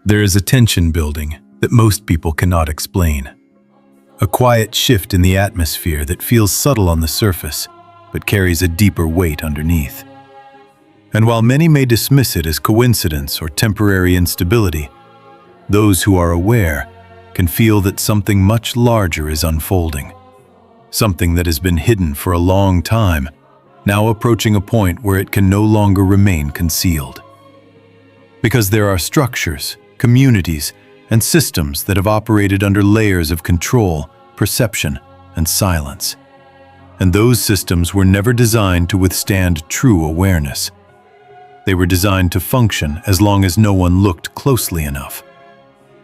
There is a tension building that most people cannot explain. A quiet shift in the atmosphere that feels subtle on the surface, but carries a deeper weight underneath. And while many may dismiss it as coincidence or temporary instability, those who are aware can feel that something much larger is unfolding. Something that has been hidden for a long time, now approaching a point where it can no longer remain concealed. Because there are structures, communities, and systems that have operated under layers of control, perception, and silence. And those systems were never designed to withstand true awareness. They were designed to function as long as no one looked closely enough,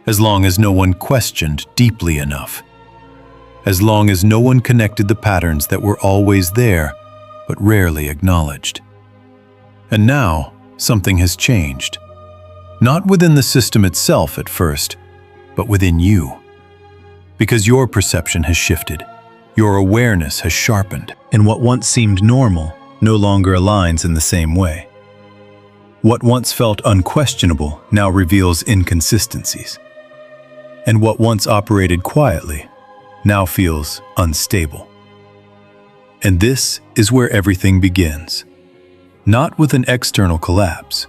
as long as no one questioned deeply enough, as long as no one connected the patterns that were always there, but rarely acknowledged. And now, something has changed. Not within the system itself at first, but within you. Because your perception has shifted, your awareness has sharpened, and what once seemed normal no longer aligns in the same way. What once felt unquestionable now reveals inconsistencies. And what once operated quietly now feels unstable. And this is where everything begins. Not with an external collapse,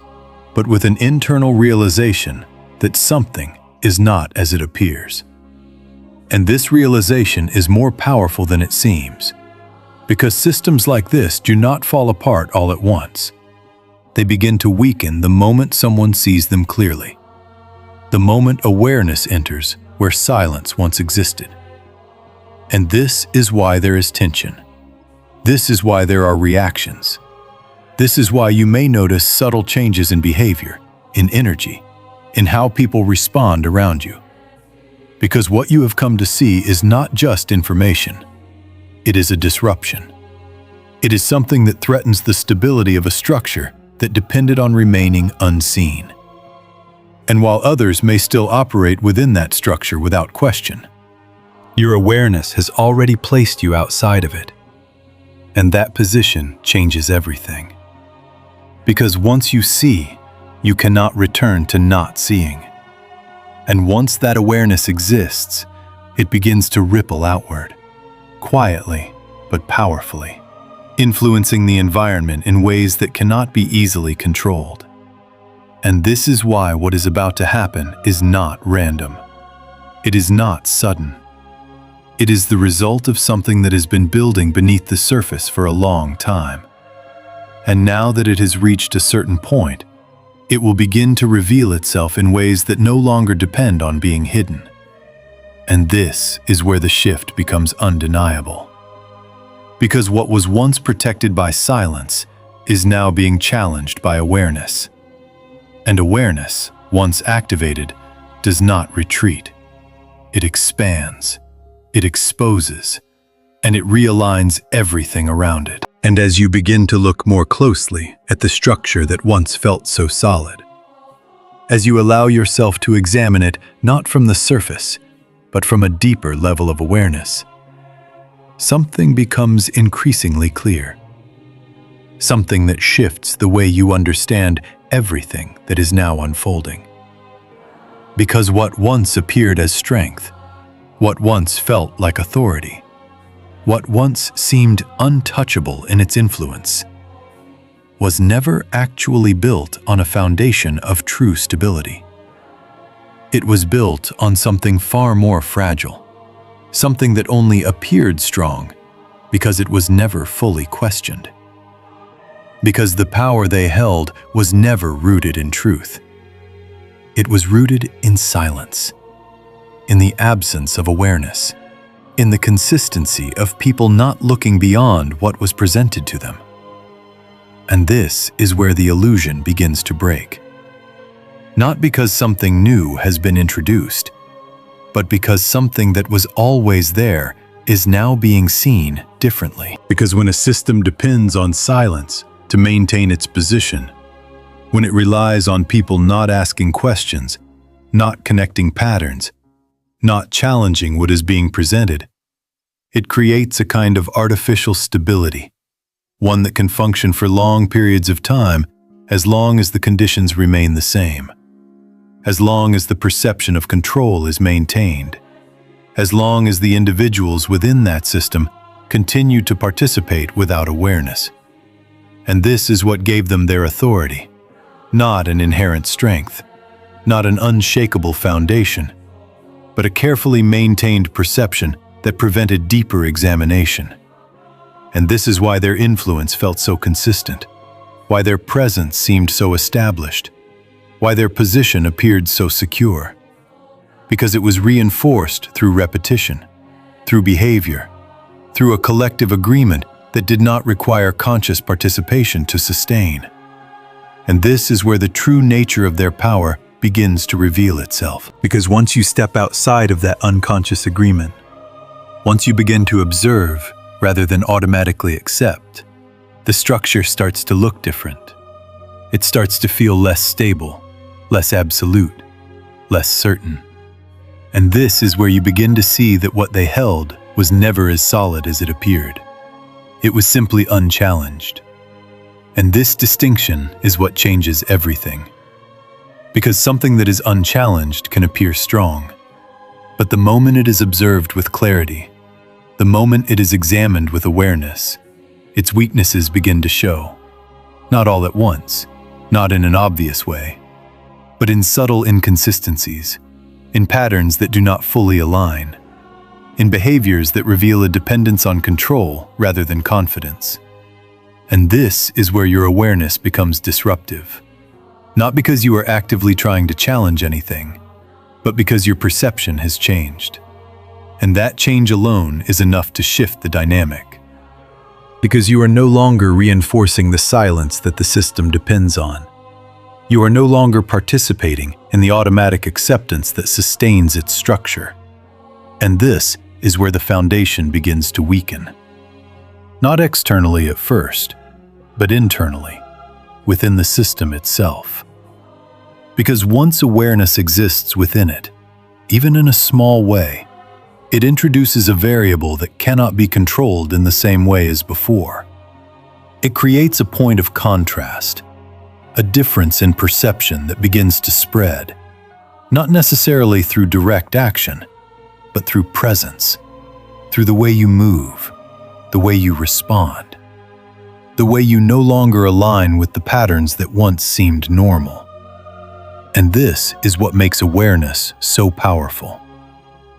but with an internal realization that something is not as it appears. And this realization is more powerful than it seems, because systems like this do not fall apart all at once. They begin to weaken the moment someone sees them clearly. The moment awareness enters where silence once existed. And this is why there is tension. This is why there are reactions. This is why you may notice subtle changes in behavior, in energy, in how people respond around you. Because what you have come to see is not just information. It is a disruption. It is something that threatens the stability of a structure that depended on remaining unseen. And while others may still operate within that structure without question, your awareness has already placed you outside of it. And that position changes everything. Because once you see, you cannot return to not seeing. And once that awareness exists, it begins to ripple outward, quietly but powerfully, influencing the environment in ways that cannot be easily controlled. And this is why what is about to happen is not random. It is not sudden. It is the result of something that has been building beneath the surface for a long time. And now that it has reached a certain point, it will begin to reveal itself in ways that no longer depend on being hidden. And this is where the shift becomes undeniable. Because what was once protected by silence is now being challenged by awareness. And awareness, once activated, does not retreat. It expands, it exposes, and it realigns everything around it. And as you begin to look more closely at the structure that once felt so solid, as you allow yourself to examine it not from the surface, but from a deeper level of awareness, something becomes increasingly clear. Something that shifts the way you understand everything that is now unfolding. Because what once appeared as strength, what once felt like authority, what once seemed untouchable in its influence, was never actually built on a foundation of true stability. It was built on something far more fragile, something that only appeared strong because it was never fully questioned. Because the power they held was never rooted in truth. It was rooted in silence, in the absence of awareness, in the consistency of people not looking beyond what was presented to them. And this is where the illusion begins to break. Not because something new has been introduced, but because something that was always there is now being seen differently. Because when a system depends on silence to maintain its position, when it relies on people not asking questions, not connecting patterns, not challenging what is being presented, it creates a kind of artificial stability, one that can function for long periods of time as long as the conditions remain the same. as long as the perception of control is maintained, as long as the individuals within that system continue to participate without awareness. And this is what gave them their authority, not an inherent strength, not an unshakable foundation, but a carefully maintained perception that prevented deeper examination. And this is why their influence felt so consistent, why their presence seemed so established, why their position appeared so secure. Because it was reinforced through repetition, through behavior, through a collective agreement that did not require conscious participation to sustain. And this is where the true nature of their power begins to reveal itself. Because once you step outside of that unconscious agreement, once you begin to observe rather than automatically accept, the structure starts to look different. It starts to feel less stable, less absolute, less certain. And this is where you begin to see that what they held was never as solid as it appeared. It was simply unchallenged. And this distinction is what changes everything. Because something that is unchallenged can appear strong, but the moment it is observed with clarity, the moment it is examined with awareness, its weaknesses begin to show. Not all at once, not in an obvious way, but in subtle inconsistencies, in patterns that do not fully align, in behaviors that reveal a dependence on control rather than confidence. And this is where your awareness becomes disruptive. Not because you are actively trying to challenge anything, but because your perception has changed. And that change alone is enough to shift the dynamic. Because you are no longer reinforcing the silence that the system depends on. You are no longer participating in the automatic acceptance that sustains its structure. And this is where the foundation begins to weaken. Not externally at first, but internally, within the system itself. Because once awareness exists within it, even in a small way, it introduces a variable that cannot be controlled in the same way as before. It creates a point of contrast, a difference in perception that begins to spread, not necessarily through direct action, but through presence, through the way you move, the way you respond, the way you no longer align with the patterns that once seemed normal. And this is what makes awareness so powerful.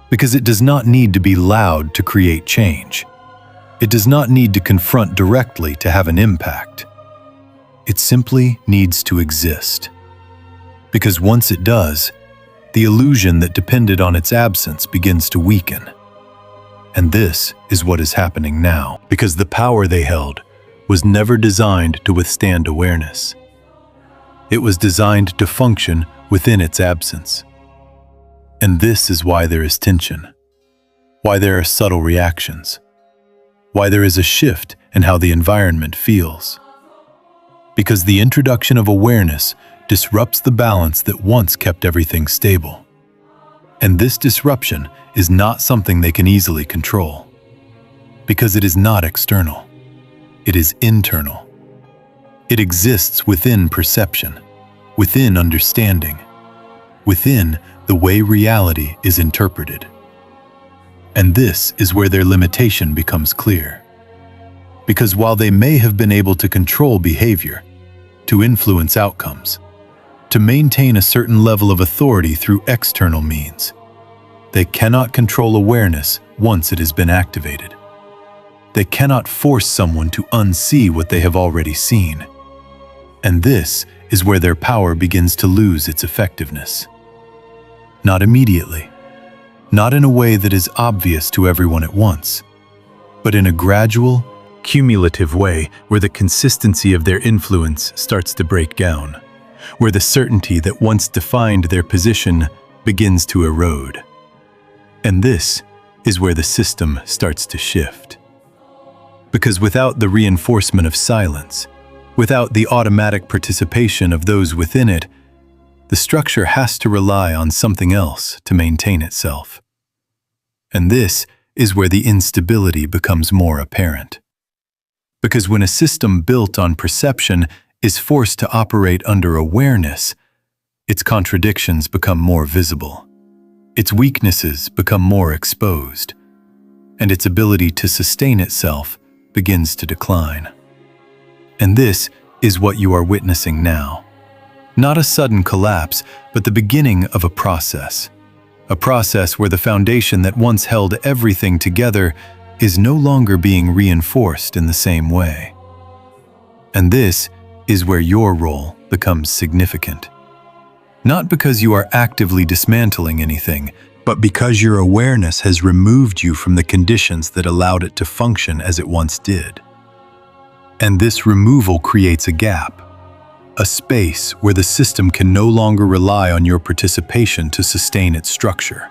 Because it does not need to be loud to create change. It does not need to confront directly to have an impact. It simply needs to exist. Because once it does, the illusion that depended on its absence begins to weaken. And this is what is happening now, because the power they held was never designed to withstand awareness. It was designed to function within its absence. And this is why there is tension, why there are subtle reactions, why there is a shift in how the environment feels. Because the introduction of awareness disrupts the balance that once kept everything stable. And this disruption is not something they can easily control. Because it is not external. It is internal. It exists within perception, within understanding, within the way reality is interpreted. And this is where their limitation becomes clear. Because while they may have been able to control behavior, to influence outcomes, to maintain a certain level of authority through external means, they cannot control awareness once it has been activated. They cannot force someone to unsee what they have already seen. And this is where their power begins to lose its effectiveness. Not immediately, not in a way that is obvious to everyone at once, but in a gradual, cumulative way where the consistency of their influence starts to break down, where the certainty that once defined their position begins to erode. And this is where the system starts to shift. Because without the reinforcement of silence, without the automatic participation of those within it, the structure has to rely on something else to maintain itself. And this is where the instability becomes more apparent. Because when a system built on perception is forced to operate under awareness, Its contradictions become more visible. Its weaknesses become more exposed, and its ability to sustain itself begins to decline. And this is what you are witnessing now. Not a sudden collapse, but the beginning of a process. A process where the foundation that once held everything together is no longer being reinforced in the same way. And this is where your role becomes significant. Not because you are actively dismantling anything, but because your awareness has removed you from the conditions that allowed it to function as it once did. And this removal creates a gap, a space where the system can no longer rely on your participation to sustain its structure.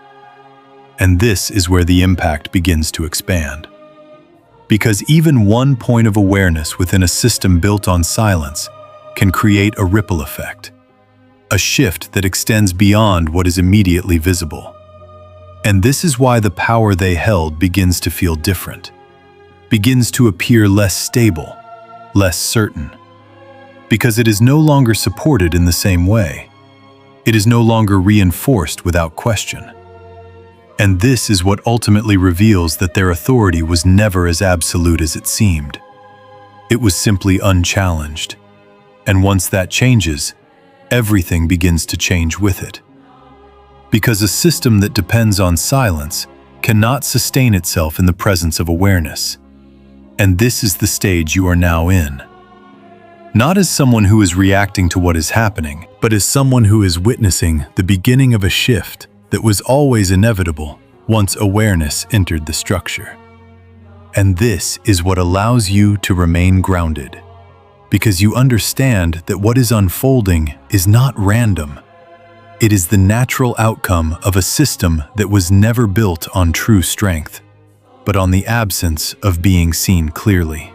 And this is where the impact begins to expand. Because even one point of awareness within a system built on silence can create a ripple effect, a shift that extends beyond what is immediately visible. And this is why the power they held begins to feel different, begins to appear less stable, less certain. Because it is no longer supported in the same way. It is no longer reinforced without question. And this is what ultimately reveals that their authority was never as absolute as it seemed. It was simply unchallenged. And once that changes, everything begins to change with it. Because a system that depends on silence cannot sustain itself in the presence of awareness. And this is the stage you are now in. Not as someone who is reacting to what is happening, but as someone who is witnessing the beginning of a shift that was always inevitable once awareness entered the structure. And this is what allows you to remain grounded, because you understand that what is unfolding is not random. It is the natural outcome of a system that was never built on true strength, but on the absence of being seen clearly.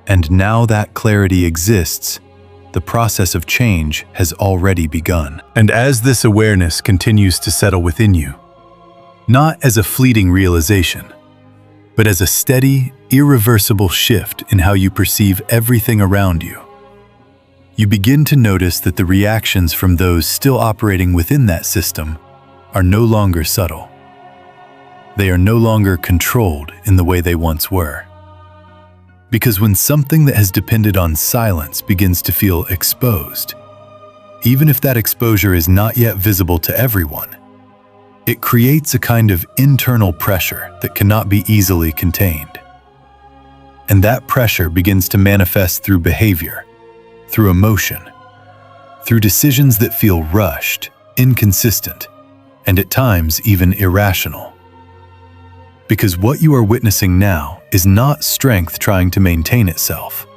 And now that clarity exists, the process of change has already begun. And as this awareness continues to settle within you, not as a fleeting realization, but as a steady, irreversible shift in how you perceive everything around you, you begin to notice that the reactions from those still operating within that system are no longer subtle. They are no longer controlled in the way they once were. Because when something that has depended on silence begins to feel exposed, even if that exposure is not yet visible to everyone, it creates a kind of internal pressure that cannot be easily contained. And that pressure begins to manifest through behavior, through emotion, through decisions that feel rushed, inconsistent, and at times even irrational. Because what you are witnessing now is not strength trying to maintain itself.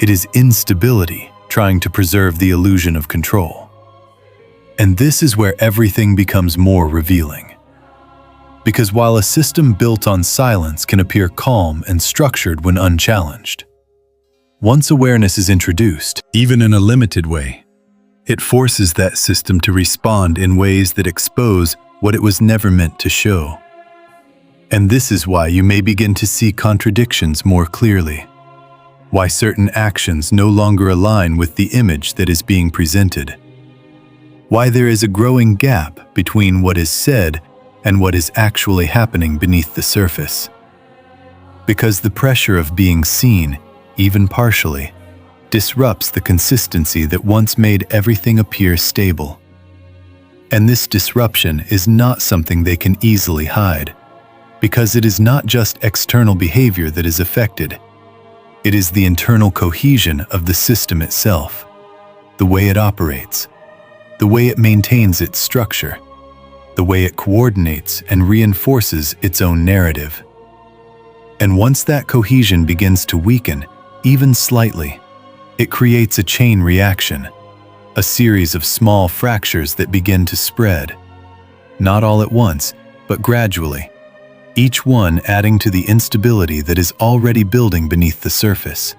It is instability trying to preserve the illusion of control. And this is where everything becomes more revealing. Because while a system built on silence can appear calm and structured when unchallenged, once awareness is introduced, even in a limited way, it forces that system to respond in ways that expose what it was never meant to show. And this is why you may begin to see contradictions more clearly, why certain actions no longer align with the image that is being presented, why there is a growing gap between what is said and what is actually happening beneath the surface. Because the pressure of being seen, even partially, disrupts the consistency that once made everything appear stable. And this disruption is not something they can easily hide, because it is not just external behavior that is affected. It is the internal cohesion of the system itself, the way it operates, the way it maintains its structure, the way it coordinates and reinforces its own narrative. And once that cohesion begins to weaken, even slightly, it creates a chain reaction, a series of small fractures that begin to spread, not all at once, but gradually, each one adding to the instability that is already building beneath the surface.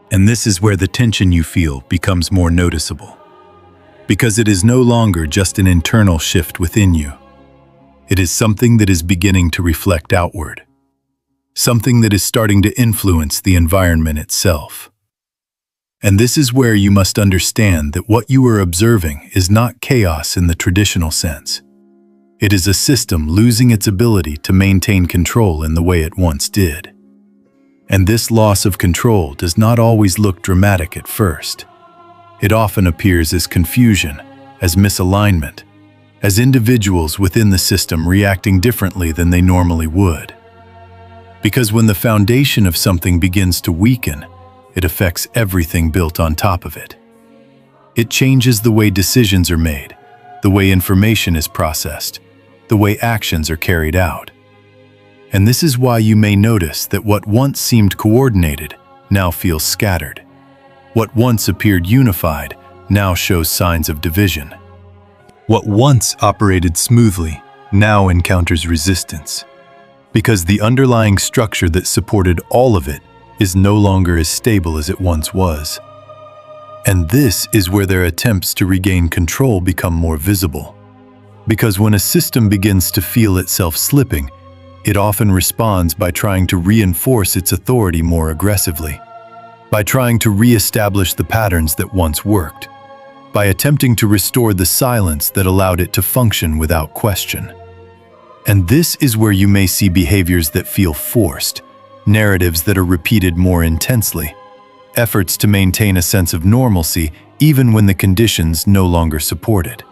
And this is where the tension you feel becomes more noticeable, because it is no longer just an internal shift within you. It is something that is beginning to reflect outward, something that is starting to influence the environment itself. And this is where you must understand that what you are observing is not chaos in the traditional sense. It is a system losing its ability to maintain control in the way it once did. And this loss of control does not always look dramatic at first. It often appears as confusion, as misalignment, as individuals within the system reacting differently than they normally would. Because when the foundation of something begins to weaken, it affects everything built on top of it. It changes the way decisions are made, the way information is processed, the way actions are carried out. And this is why you may notice that what once seemed coordinated now feels scattered. What once appeared unified now shows signs of division. What once operated smoothly now encounters resistance, because the underlying structure that supported all of it is no longer as stable as it once was. And this is where their attempts to regain control become more visible. Because when a system begins to feel itself slipping, it often responds by trying to reinforce its authority more aggressively, by trying to re-establish the patterns that once worked, by attempting to restore the silence that allowed it to function without question. And this is where you may see behaviors that feel forced, narratives that are repeated more intensely, efforts to maintain a sense of normalcy even when the conditions no longer support it.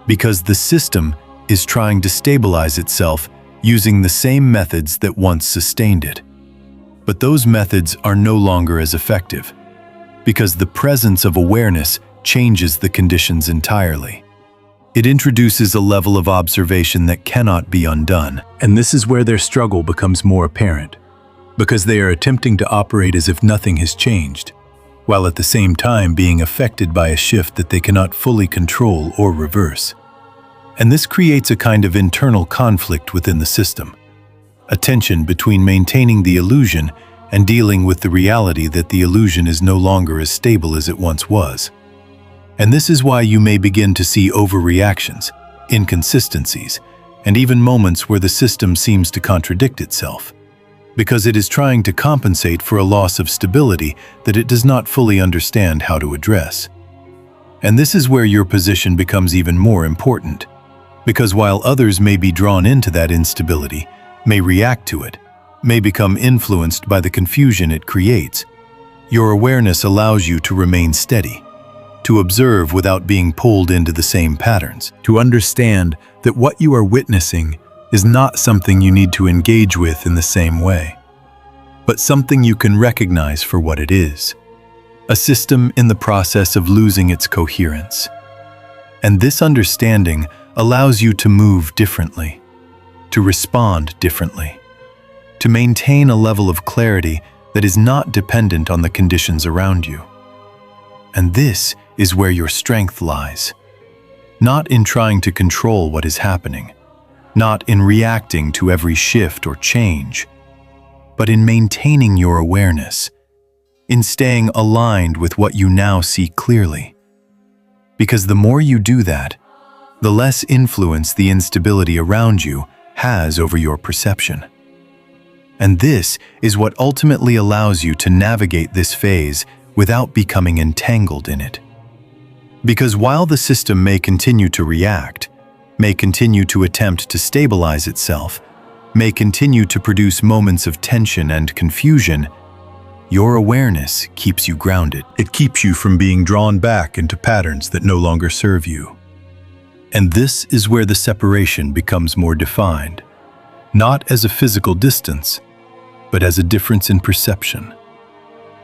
Because the system is trying to stabilize itself using the same methods that once sustained it. But those methods are no longer as effective, because the presence of awareness changes the conditions entirely. It introduces a level of observation that cannot be undone, and this is where their struggle becomes more apparent, because they are attempting to operate as if nothing has changed, while at the same time being affected by a shift that they cannot fully control or reverse. And this creates a kind of internal conflict within the system, a tension between maintaining the illusion and dealing with the reality that the illusion is no longer as stable as it once was. And this is why you may begin to see overreactions, inconsistencies, and even moments where the system seems to contradict itself, because it is trying to compensate for a loss of stability that it does not fully understand how to address. And this is where your position becomes even more important, because while others may be drawn into that instability, may react to it, may become influenced by the confusion it creates, your awareness allows you to remain steady, to observe without being pulled into the same patterns, to understand that what you are witnessing is not something you need to engage with in the same way, but something you can recognize for what it is, a system in the process of losing its coherence. And this understanding allows you to move differently, to respond differently, to maintain a level of clarity that is not dependent on the conditions around you. And this is where your strength lies, not in trying to control what is happening, not in reacting to every shift or change, but in maintaining your awareness, in staying aligned with what you now see clearly. Because the more you do that, the less influence the instability around you has over your perception. And this is what ultimately allows you to navigate this phase without becoming entangled in it. Because while the system may continue to react, may continue to attempt to stabilize itself, may continue to produce moments of tension and confusion, your awareness keeps you grounded. It keeps you from being drawn back into patterns that no longer serve you. And this is where the separation becomes more defined, not as a physical distance, but as a difference in perception,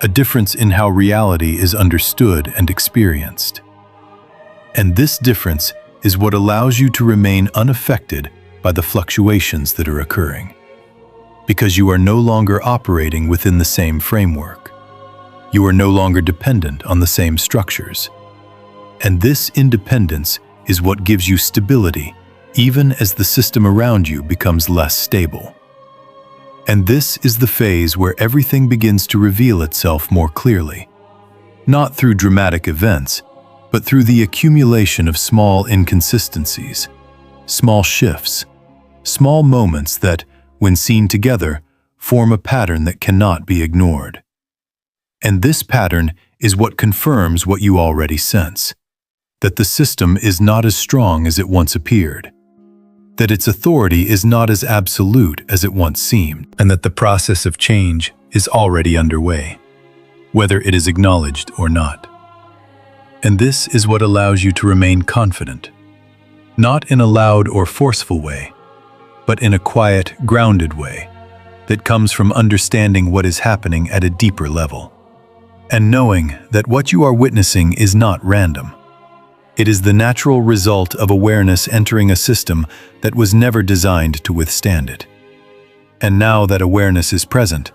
a difference in how reality is understood and experienced. And this difference is what allows you to remain unaffected by the fluctuations that are occurring, because you are no longer operating within the same framework. You are no longer dependent on the same structures. And this independence is what gives you stability, even as the system around you becomes less stable. And this is the phase where everything begins to reveal itself more clearly, not through dramatic events, but through the accumulation of small inconsistencies, small shifts, small moments that, when seen together, form a pattern that cannot be ignored. And this pattern is what confirms what you already sense: that the system is not as strong as it once appeared, that its authority is not as absolute as it once seemed, and that the process of change is already underway, whether it is acknowledged or not. And this is what allows you to remain confident, not in a loud or forceful way, but in a quiet, grounded way that comes from understanding what is happening at a deeper level, and knowing that what you are witnessing is not random. It is the natural result of awareness entering a system that was never designed to withstand it. And now that awareness is present,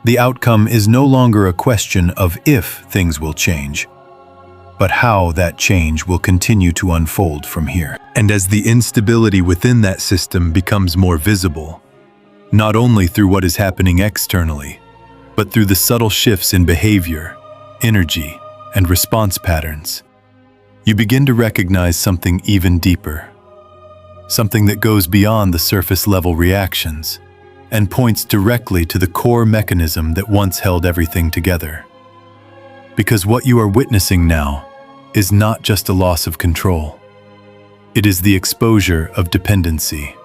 the outcome is no longer a question of if things will change, but how that change will continue to unfold from here. And as the instability within that system becomes more visible, not only through what is happening externally, but through the subtle shifts in behavior, energy, and response patterns, you begin to recognize something even deeper, something that goes beyond the surface-level reactions and points directly to the core mechanism that once held everything together. Because what you are witnessing now is not just a loss of control. It is the exposure of dependency.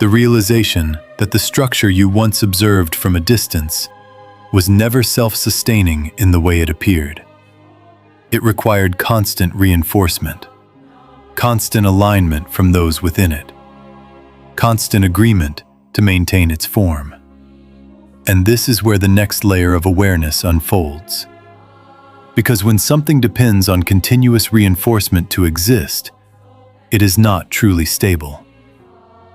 The realization that the structure you once observed from a distance was never self-sustaining in the way it appeared. It required constant reinforcement, constant alignment from those within it, constant agreement to maintain its form. And this is where the next layer of awareness unfolds. Because when something depends on continuous reinforcement to exist, it is not truly stable.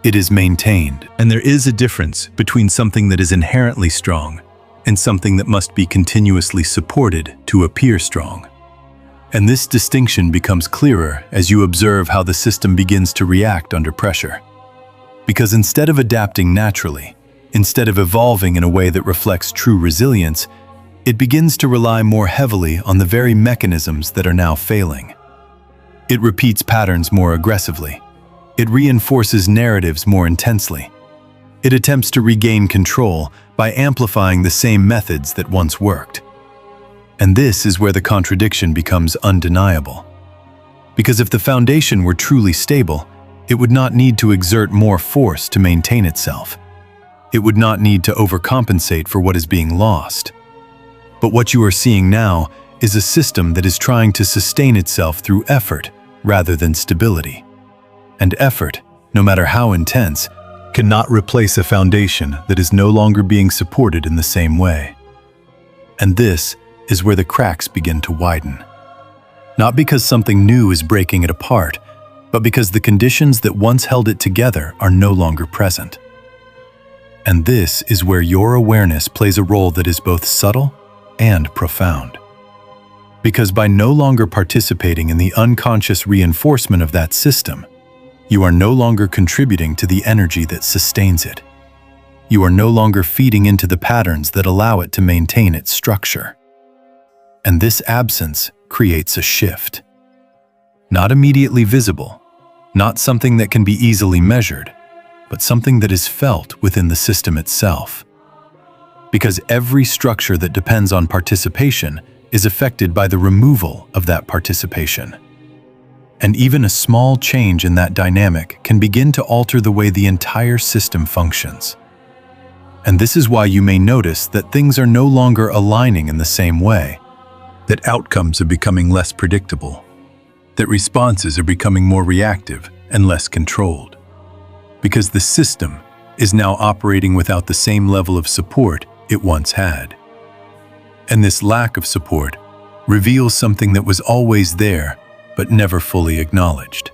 It is maintained. And there is a difference between something that is inherently strong and something that must be continuously supported to appear strong. And this distinction becomes clearer as you observe how the system begins to react under pressure. Because instead of adapting naturally, instead of evolving in a way that reflects true resilience, it begins to rely more heavily on the very mechanisms that are now failing. It repeats patterns more aggressively. It reinforces narratives more intensely. It attempts to regain control by amplifying the same methods that once worked. And this is where the contradiction becomes undeniable. Because if the foundation were truly stable, it would not need to exert more force to maintain itself. It would not need to overcompensate for what is being lost. But what you are seeing now is a system that is trying to sustain itself through effort rather than stability. And effort, no matter how intense, cannot replace a foundation that is no longer being supported in the same way. And this is where the cracks begin to widen. Not because something new is breaking it apart, but because the conditions that once held it together are no longer present. And this is where your awareness plays a role that is both subtle and profound. Because by no longer participating in the unconscious reinforcement of that system, you are no longer contributing to the energy that sustains it. You are no longer feeding into the patterns that allow it to maintain its structure. And this absence creates a shift. Not immediately visible, not something that can be easily measured, but something that is felt within the system itself. Because every structure that depends on participation is affected by the removal of that participation. And even a small change in that dynamic can begin to alter the way the entire system functions. And this is why you may notice that things are no longer aligning in the same way, that outcomes are becoming less predictable, that responses are becoming more reactive and less controlled. Because the system is now operating without the same level of support it once had. And this lack of support reveals something that was always there but never fully acknowledged.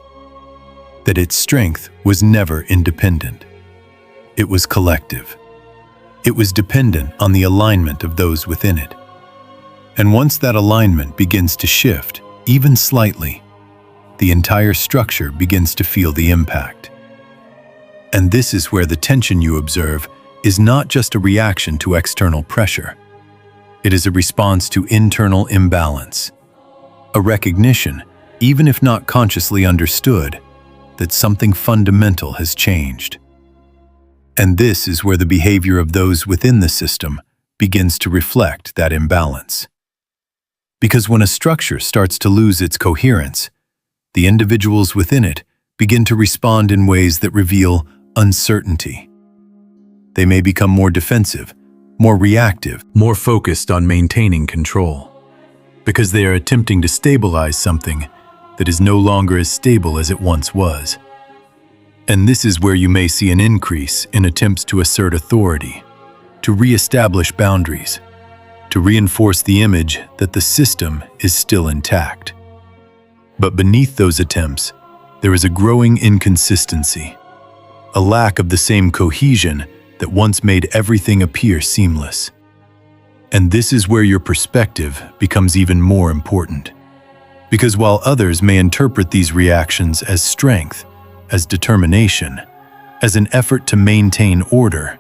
That its strength was never independent. It was collective. It was dependent on the alignment of those within it. And once that alignment begins to shift, even slightly, the entire structure begins to feel the impact. And this is where the tension you observe is not just a reaction to external pressure. It is a response to internal imbalance, a recognition, even if not consciously understood, that something fundamental has changed. And this is where the behavior of those within the system begins to reflect that imbalance. Because when a structure starts to lose its coherence, the individuals within it begin to respond in ways that reveal uncertainty. They may become more defensive, more reactive, more focused on maintaining control, because they are attempting to stabilize something that is no longer as stable as it once was. And this is where you may see an increase in attempts to assert authority, to re-establish boundaries, to reinforce the image that the system is still intact. But beneath those attempts, there is a growing inconsistency, a lack of the same cohesion that once made everything appear seamless. And this is where your perspective becomes even more important. Because while others may interpret these reactions as strength, as determination, as an effort to maintain order,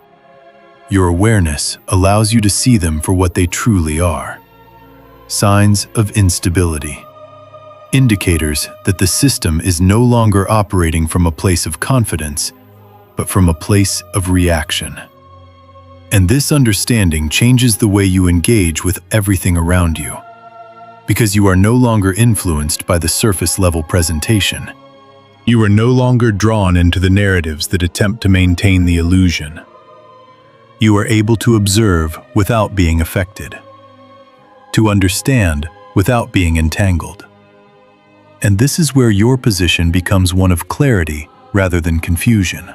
your awareness allows you to see them for what they truly are: signs of instability. Indicators that the system is no longer operating from a place of confidence, but from a place of reaction. And this understanding changes the way you engage with everything around you, because you are no longer influenced by the surface-level presentation. You are no longer drawn into the narratives that attempt to maintain the illusion. You are able to observe without being affected, to understand without being entangled. And this is where your position becomes one of clarity rather than confusion,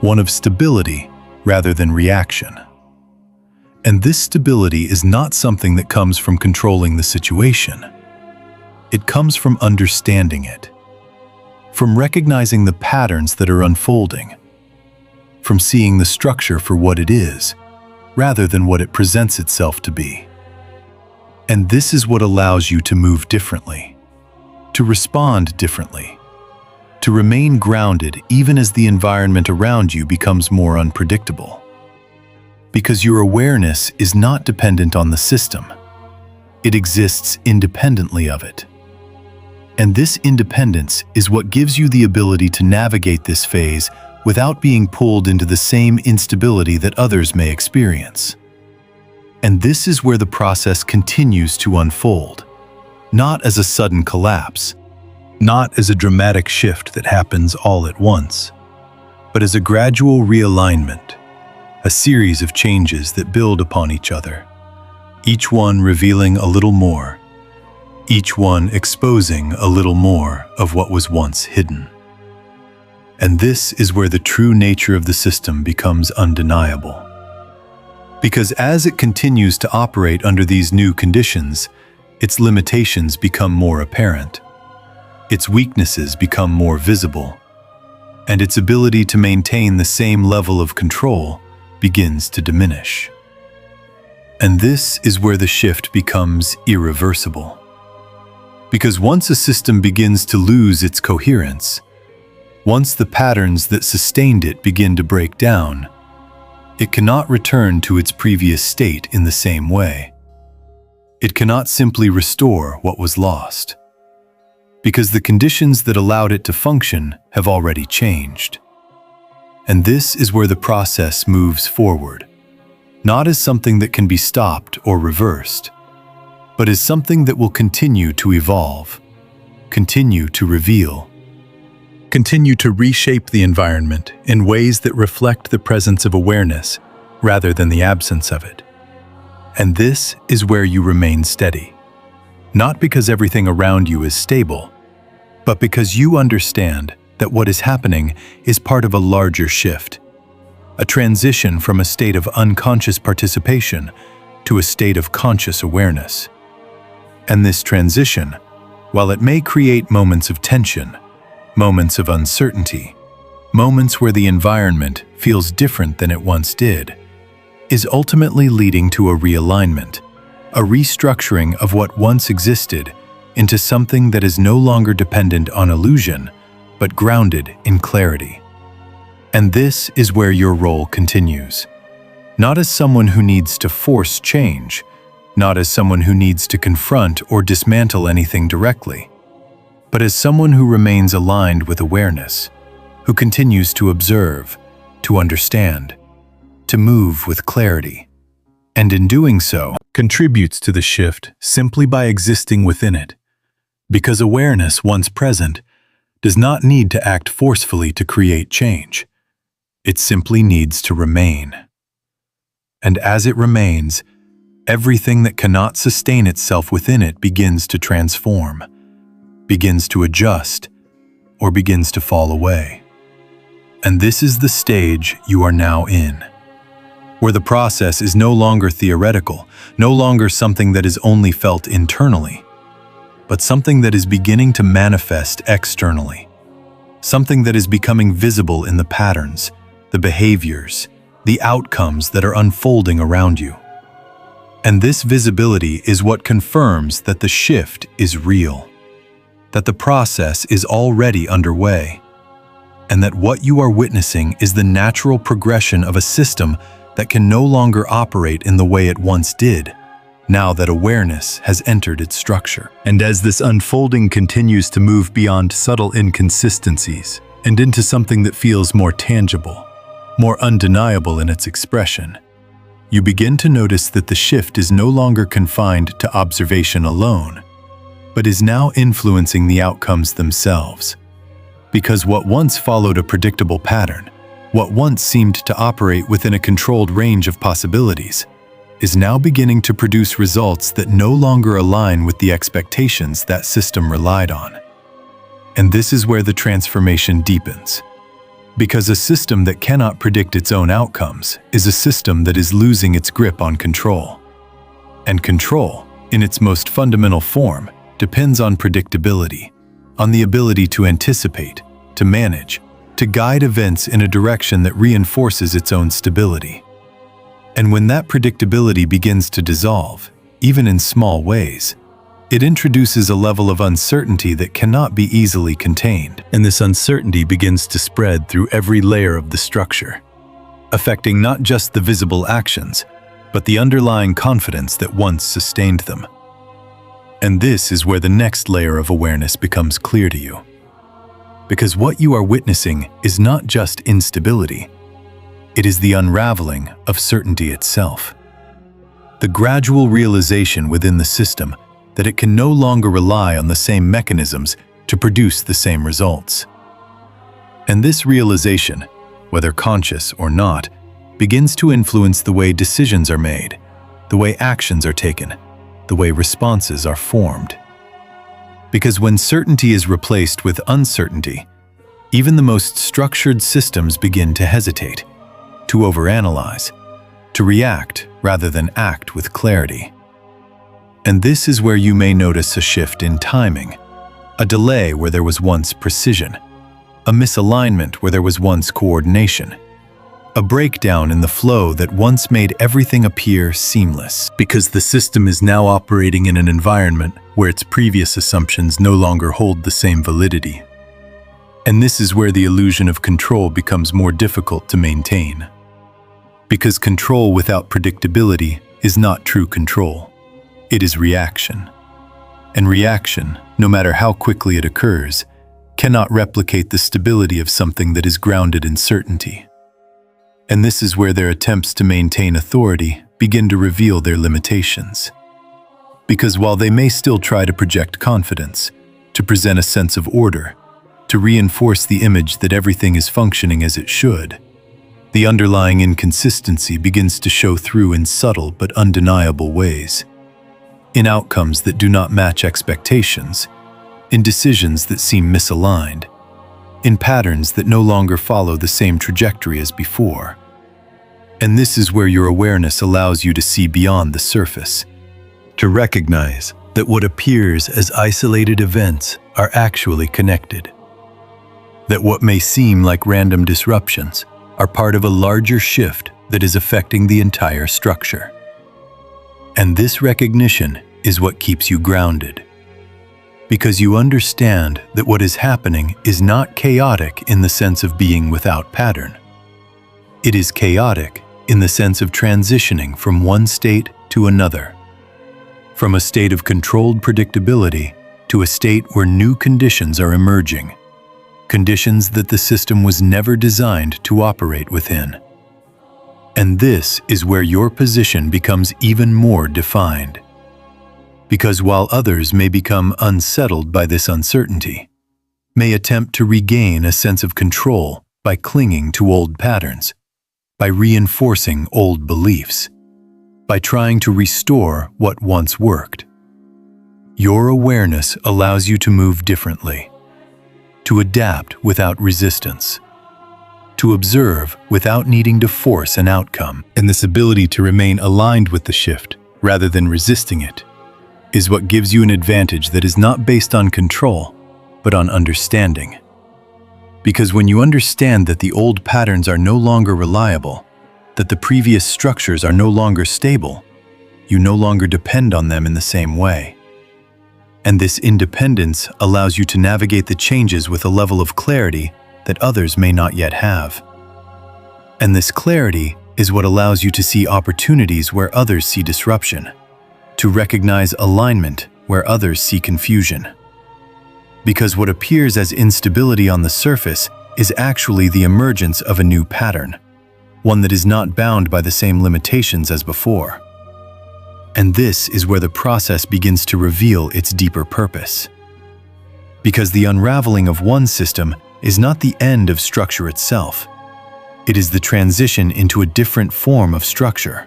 one of stability rather than reaction. And this stability is not something that comes from controlling the situation. It comes from understanding it, from recognizing the patterns that are unfolding, from seeing the structure for what it is, rather than what it presents itself to be. And this is what allows you to move differently, to respond differently, to remain grounded even as the environment around you becomes more unpredictable. Because your awareness is not dependent on the system. It exists independently of it. And this independence is what gives you the ability to navigate this phase without being pulled into the same instability that others may experience. And this is where the process continues to unfold, not as a sudden collapse, not as a dramatic shift that happens all at once, but as a gradual realignment, a series of changes that build upon each other, each one revealing a little more, each one exposing a little more of what was once hidden. And this is where the true nature of the system becomes undeniable. Because as it continues to operate under these new conditions, its limitations become more apparent, its weaknesses become more visible, and its ability to maintain the same level of control begins to diminish. And this is where the shift becomes irreversible. Because once a system begins to lose its coherence, once the patterns that sustained it begin to break down, it cannot return to its previous state in the same way. It cannot simply restore what was lost, because the conditions that allowed it to function have already changed. And this is where the process moves forward, not as something that can be stopped or reversed, but as something that will continue to evolve, continue to reveal, continue to reshape the environment in ways that reflect the presence of awareness rather than the absence of it. And this is where you remain steady, not because everything around you is stable, but because you understand that what is happening is part of a larger shift, a transition from a state of unconscious participation to a state of conscious awareness. And this transition, while it may create moments of tension, moments of uncertainty, moments where the environment feels different than it once did, is ultimately leading to a realignment, a restructuring of what once existed into something that is no longer dependent on illusion, but grounded in clarity. And this is where your role continues, not as someone who needs to force change, not as someone who needs to confront or dismantle anything directly, but as someone who remains aligned with awareness, who continues to observe, to understand, to move with clarity. And in doing so, contributes to the shift simply by existing within it, because awareness, once present, does not need to act forcefully to create change. It simply needs to remain. And as it remains, everything that cannot sustain itself within it begins to transform, begins to adjust, or begins to fall away. And this is the stage you are now in, where the process is no longer theoretical, no longer something that is only felt internally, but something that is beginning to manifest externally, something that is becoming visible in the patterns, the behaviors, the outcomes that are unfolding around you. And this visibility is what confirms that the shift is real, that the process is already underway, and that what you are witnessing is the natural progression of a system that can no longer operate in the way it once did, now that awareness has entered its structure. And as this unfolding continues to move beyond subtle inconsistencies and into something that feels more tangible, more undeniable in its expression, you begin to notice that the shift is no longer confined to observation alone, but is now influencing the outcomes themselves. Because what once followed a predictable pattern, what once seemed to operate within a controlled range of possibilities, is now beginning to produce results that no longer align with the expectations that system relied on. And this is where the transformation deepens. Because a system that cannot predict its own outcomes is a system that is losing its grip on control. And control, in its most fundamental form, depends on predictability, on the ability to anticipate, to manage, to guide events in a direction that reinforces its own stability. And when that predictability begins to dissolve, even in small ways, it introduces a level of uncertainty that cannot be easily contained. And this uncertainty begins to spread through every layer of the structure, affecting not just the visible actions, but the underlying confidence that once sustained them. And this is where the next layer of awareness becomes clear to you. Because what you are witnessing is not just instability, it is the unraveling of certainty itself. The gradual realization within the system that it can no longer rely on the same mechanisms to produce the same results. And this realization, whether conscious or not, begins to influence the way decisions are made, the way actions are taken, the way responses are formed. Because when certainty is replaced with uncertainty, even the most structured systems begin to hesitate, to overanalyze, to react rather than act with clarity. And this is where you may notice a shift in timing, a delay where there was once precision, a misalignment where there was once coordination, a breakdown in the flow that once made everything appear seamless, because the system is now operating in an environment where its previous assumptions no longer hold the same validity. And this is where the illusion of control becomes more difficult to maintain. Because control without predictability is not true control. It is reaction. And reaction, no matter how quickly it occurs, cannot replicate the stability of something that is grounded in certainty. And this is where their attempts to maintain authority begin to reveal their limitations. Because while they may still try to project confidence, to present a sense of order, to reinforce the image that everything is functioning as it should, the underlying inconsistency begins to show through in subtle but undeniable ways. In outcomes that do not match expectations, in decisions that seem misaligned, in patterns that no longer follow the same trajectory as before. And this is where your awareness allows you to see beyond the surface, to recognize that what appears as isolated events are actually connected, that what may seem like random disruptions are part of a larger shift that is affecting the entire structure. And this recognition is what keeps you grounded, because you understand that what is happening is not chaotic in the sense of being without pattern. It is chaotic in the sense of transitioning from one state to another, from a state of controlled predictability to a state where new conditions are emerging, conditions that the system was never designed to operate within. And this is where your position becomes even more defined. Because while others may become unsettled by this uncertainty, may attempt to regain a sense of control by clinging to old patterns, by reinforcing old beliefs, by trying to restore what once worked. Your awareness allows you to move differently, to adapt without resistance, to observe without needing to force an outcome. And this ability to remain aligned with the shift rather than resisting it is what gives you an advantage that is not based on control, but on understanding. Because when you understand that the old patterns are no longer reliable, that the previous structures are no longer stable, you no longer depend on them in the same way. And this independence allows you to navigate the changes with a level of clarity that others may not yet have. And this clarity is what allows you to see opportunities where others see disruption, to recognize alignment where others see confusion. Because what appears as instability on the surface is actually the emergence of a new pattern, one that is not bound by the same limitations as before. And this is where the process begins to reveal its deeper purpose. Because the unraveling of one system is not the end of structure itself. It is the transition into a different form of structure,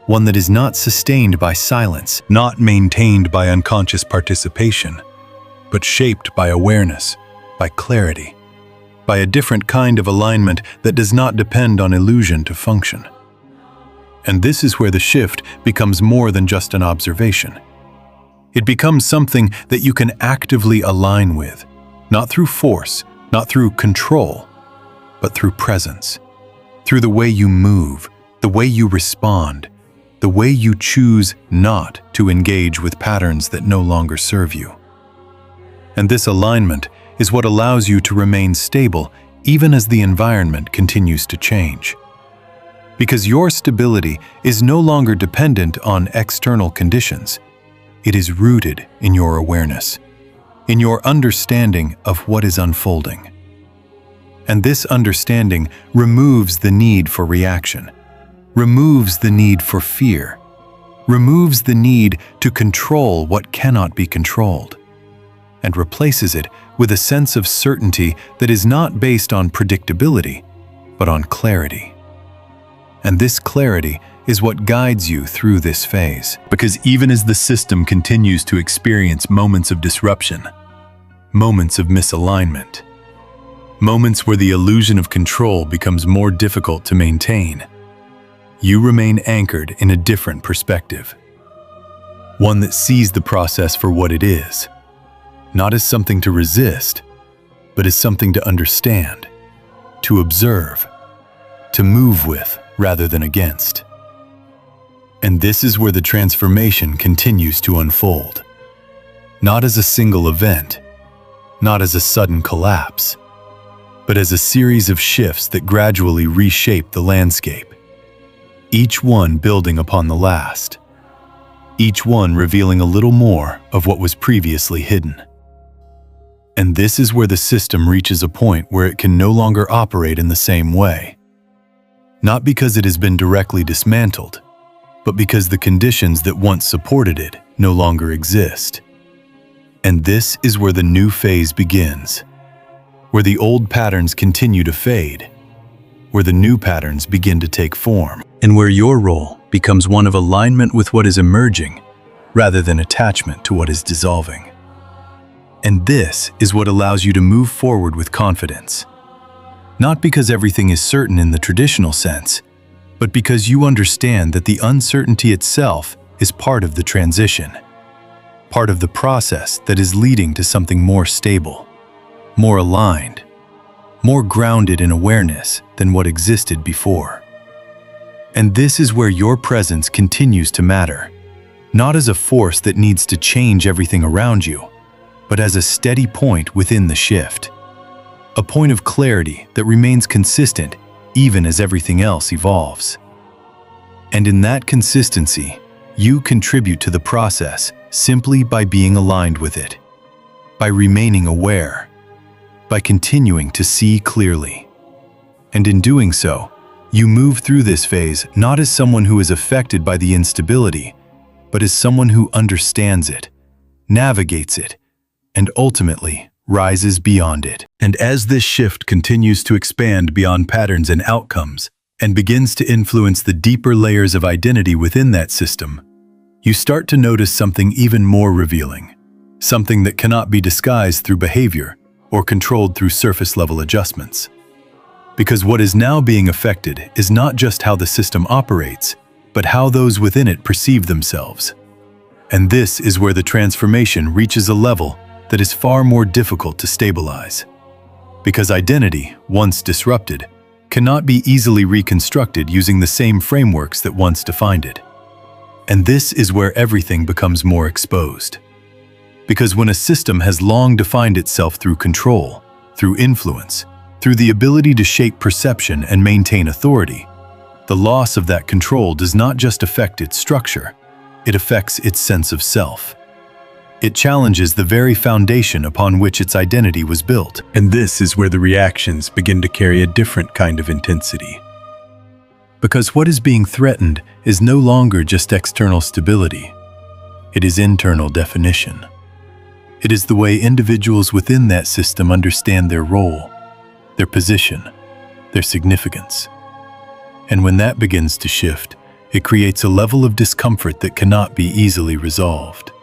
one that is not sustained by silence, not maintained by unconscious participation, but shaped by awareness, by clarity, by a different kind of alignment that does not depend on illusion to function. And this is where the shift becomes more than just an observation. It becomes something that you can actively align with, not through force, not through control, but through presence, through the way you move, the way you respond, the way you choose not to engage with patterns that no longer serve you. And this alignment is what allows you to remain stable even as the environment continues to change. Because your stability is no longer dependent on external conditions. It is rooted in your awareness, in your understanding of what is unfolding. And this understanding removes the need for reaction, removes the need for fear, removes the need to control what cannot be controlled, and replaces it with a sense of certainty that is not based on predictability, but on clarity. And this clarity is what guides you through this phase. Because even as the system continues to experience moments of disruption, moments of misalignment, moments where the illusion of control becomes more difficult to maintain, you remain anchored in a different perspective. One that sees the process for what it is, not as something to resist, but as something to understand, to observe, to move with rather than against. And this is where the transformation continues to unfold. Not as a single event, not as a sudden collapse, but as a series of shifts that gradually reshape the landscape, each one building upon the last, each one revealing a little more of what was previously hidden. And this is where the system reaches a point where it can no longer operate in the same way. Not because it has been directly dismantled, but because the conditions that once supported it no longer exist. And this is where the new phase begins, where the old patterns continue to fade, where the new patterns begin to take form, and where your role becomes one of alignment with what is emerging rather than attachment to what is dissolving. And this is what allows you to move forward with confidence. Not because everything is certain in the traditional sense, but because you understand that the uncertainty itself is part of the transition, part of the process that is leading to something more stable, more aligned, more grounded in awareness than what existed before. And this is where your presence continues to matter, not as a force that needs to change everything around you, but as a steady point within the shift. A point of clarity that remains consistent even as everything else evolves. And in that consistency, you contribute to the process simply by being aligned with it, by remaining aware, by continuing to see clearly. And in doing so, You move through this phase not as someone who is affected by the instability, but as someone who understands it, navigates it, and ultimately rises beyond it. And as this shift continues to expand beyond patterns and outcomes, and begins to influence the deeper layers of identity within that system, you start to notice something even more revealing, something that cannot be disguised through behavior or controlled through surface-level adjustments. Because what is now being affected is not just how the system operates, but how those within it perceive themselves. And this is where the transformation reaches a level that is far more difficult to stabilize. Because identity, once disrupted, cannot be easily reconstructed using the same frameworks that once defined it. And this is where everything becomes more exposed. Because when a system has long defined itself through control, through influence, through the ability to shape perception and maintain authority, the loss of that control does not just affect its structure, it affects its sense of self. It challenges the very foundation upon which its identity was built. And this is where the reactions begin to carry a different kind of intensity. Because what is being threatened is no longer just external stability. It is internal definition. It is the way individuals within that system understand their role, their position, their significance. And when that begins to shift, it creates a level of discomfort that cannot be easily resolved.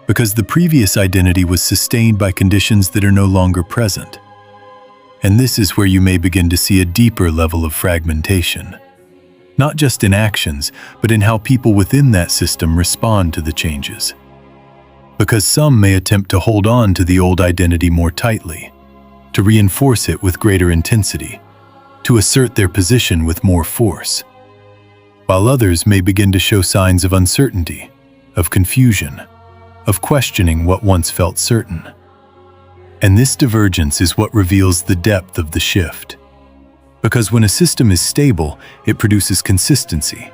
Because the previous identity was sustained by conditions that are no longer present. And this is where you may begin to see a deeper level of fragmentation. Not just in actions, but in how people within that system respond to the changes. Because some may attempt to hold on to the old identity more tightly, to reinforce it with greater intensity, to assert their position with more force, while others may begin to show signs of uncertainty, of confusion, of questioning what once felt certain. And this divergence is what reveals the depth of the shift. Because when a system is stable, it produces consistency.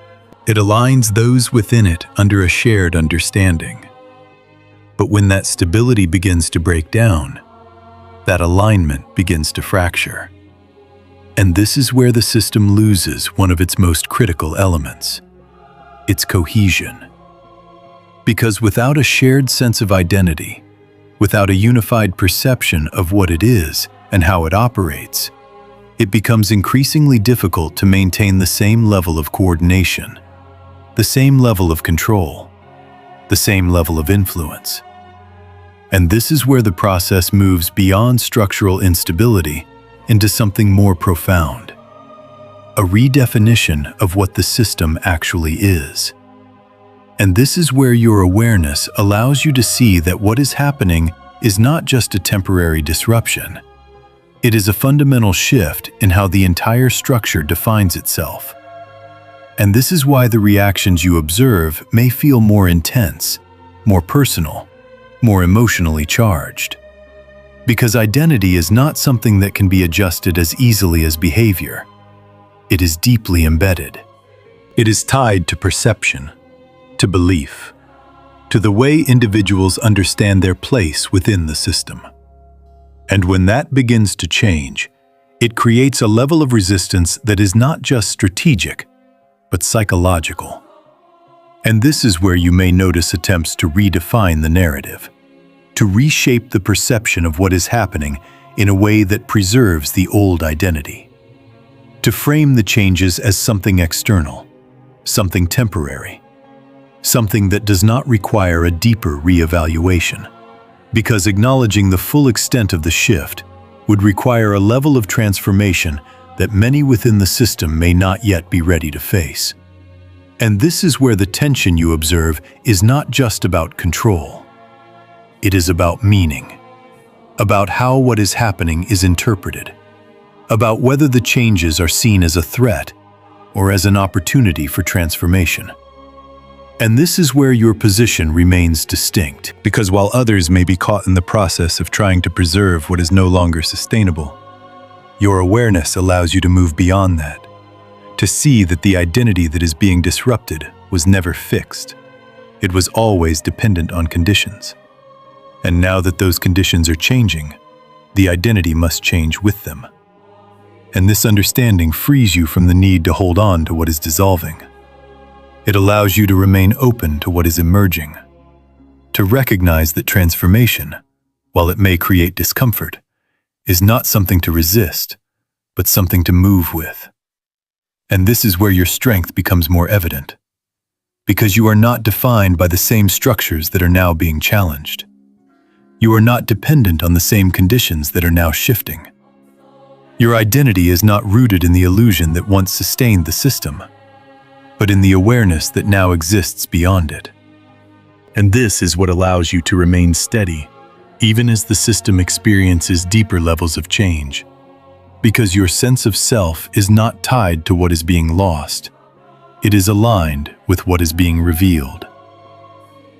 It aligns those within it under a shared understanding. But when that stability begins to break down, that alignment begins to fracture. And this is where the system loses one of its most critical elements, its cohesion. Because without a shared sense of identity, without a unified perception of what it is and how it operates, it becomes increasingly difficult to maintain the same level of coordination, the same level of control, the same level of influence. And this is where the process moves beyond structural instability into something more profound, a redefinition of what the system actually is. And this is where your awareness allows you to see that what is happening is not just a temporary disruption. It is a fundamental shift in how the entire structure defines itself. And this is why the reactions you observe may feel more intense, more personal, more emotionally charged. Because identity is not something that can be adjusted as easily as behavior. It is deeply embedded. It is tied to perception, to belief, to the way individuals understand their place within the system. And when that begins to change, it creates a level of resistance that is not just strategic, but psychological. And this is where you may notice attempts to redefine the narrative, to reshape the perception of what is happening in a way that preserves the old identity, to frame the changes as something external, something temporary, something that does not require a deeper reevaluation, because acknowledging the full extent of the shift would require a level of transformation that many within the system may not yet be ready to face. And this is where the tension you observe is not just about control. It is about meaning, about how what is happening is interpreted, about whether the changes are seen as a threat or as an opportunity for transformation. And this is where your position remains distinct, because while others may be caught in the process of trying to preserve what is no longer sustainable, your awareness allows you to move beyond that, to see that the identity that is being disrupted was never fixed. It was always dependent on conditions. And now that those conditions are changing, the identity must change with them. and this understanding frees you from the need to hold on to what is dissolving. It allows you to remain open to what is emerging, to recognize that transformation, while it may create discomfort, is not something to resist, but something to move with. And this is where your strength becomes more evident, because you are not defined by the same structures that are now being challenged. You are not dependent on the same conditions that are now shifting. Your identity is not rooted in the illusion that once sustained the system, but in the awareness that now exists beyond it. And this is what allows you to remain steady, even as the system experiences deeper levels of change, because your sense of self is not tied to what is being lost. It is aligned with what is being revealed.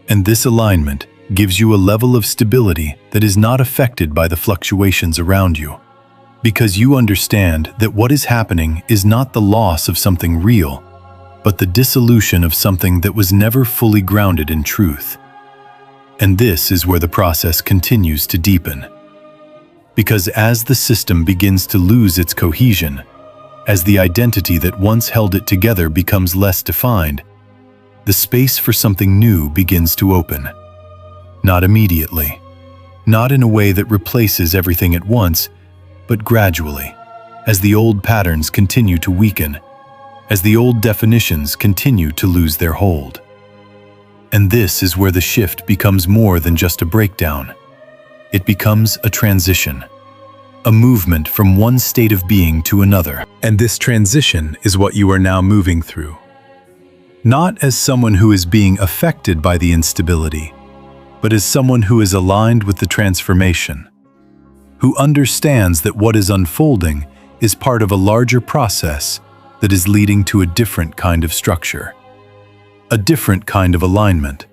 And this alignment gives you a level of stability that is not affected by the fluctuations around you, because you understand that what is happening is not the loss of something real, but the dissolution of something that was never fully grounded in truth. And this is where the process continues to deepen. Because as the system begins to lose its cohesion, as the identity that once held it together becomes less defined, the space for something new begins to open. Not immediately, not in a way that replaces everything at once, but gradually, as the old patterns continue to weaken, as the old definitions continue to lose their hold. And this is where the shift becomes more than just a breakdown. It becomes a transition, a movement from one state of being to another. And this transition is what you are now moving through. Not as someone who is being affected by the instability, but as someone who is aligned with the transformation, who understands that what is unfolding is part of a larger process that is leading to a different kind of structure, a different kind of alignment,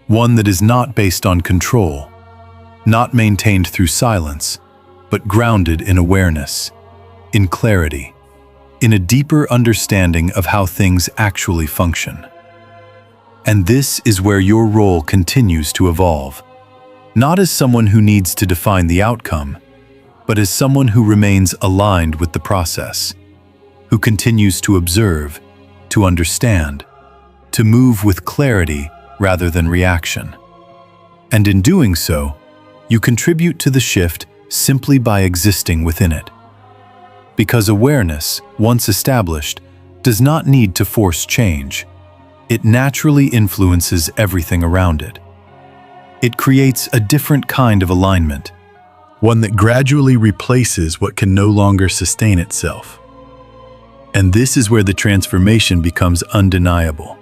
one that is not based on control, not maintained through silence, but grounded in awareness, in clarity, in a deeper understanding of how things actually function. And this is where your role continues to evolve, not as someone who needs to define the outcome, but as someone who remains aligned with the process, who continues to observe, to understand, to move with clarity rather than reaction. And in doing so, you contribute to the shift simply by existing within it. Because awareness, once established, does not need to force change. It naturally influences everything around it. It creates a different kind of alignment, one that gradually replaces what can no longer sustain itself. And this is where the transformation becomes undeniable,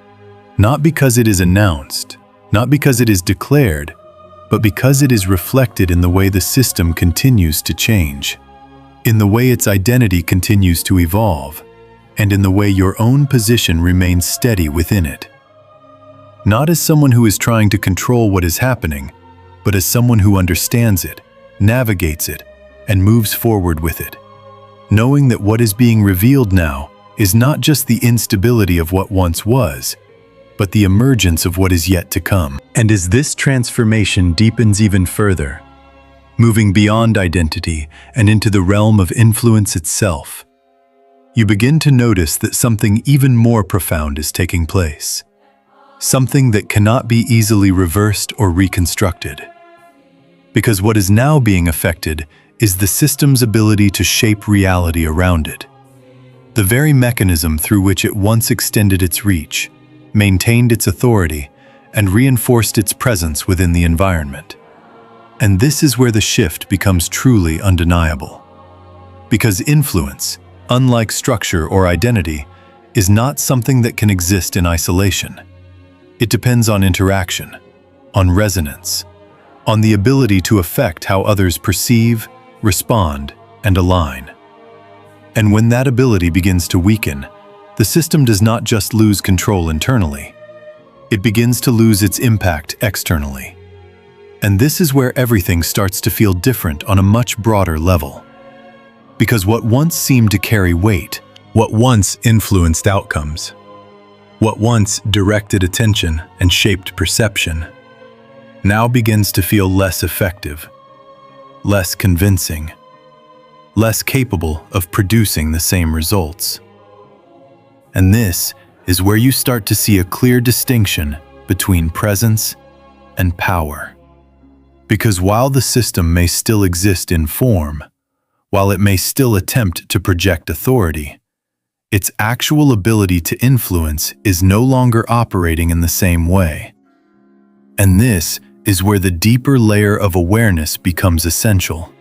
not because it is announced, not because it is declared, but because it is reflected in the way the system continues to change, in the way its identity continues to evolve, and in the way your own position remains steady within it. Not as someone who is trying to control what is happening, but as someone who understands it, navigates it, and moves forward with it, knowing that what is being revealed now is not just the instability of what once was, but the emergence of what is yet to come. And as this transformation deepens even further, moving beyond identity and into the realm of influence itself, you begin to notice that something even more profound is taking place, something that cannot be easily reversed or reconstructed. Because what is now being affected is the system's ability to shape reality around it, the very mechanism through which it once extended its reach, maintained its authority, and reinforced its presence within the environment. And this is where the shift becomes truly undeniable. Because influence, unlike structure or identity, is not something that can exist in isolation. It depends on interaction, on resonance, on the ability to affect how others perceive, respond, and align. And when that ability begins to weaken, the system does not just lose control internally, it begins to lose its impact externally. And this is where everything starts to feel different on a much broader level. Because what once seemed to carry weight, what once influenced outcomes, what once directed attention and shaped perception, now begins to feel less effective, less convincing, less capable of producing the same results. And this is where you start to see a clear distinction between presence and power. Because while the system may still exist in form, while it may still attempt to project authority, its actual ability to influence is no longer operating in the same way. And this is where the deeper layer of awareness becomes essential.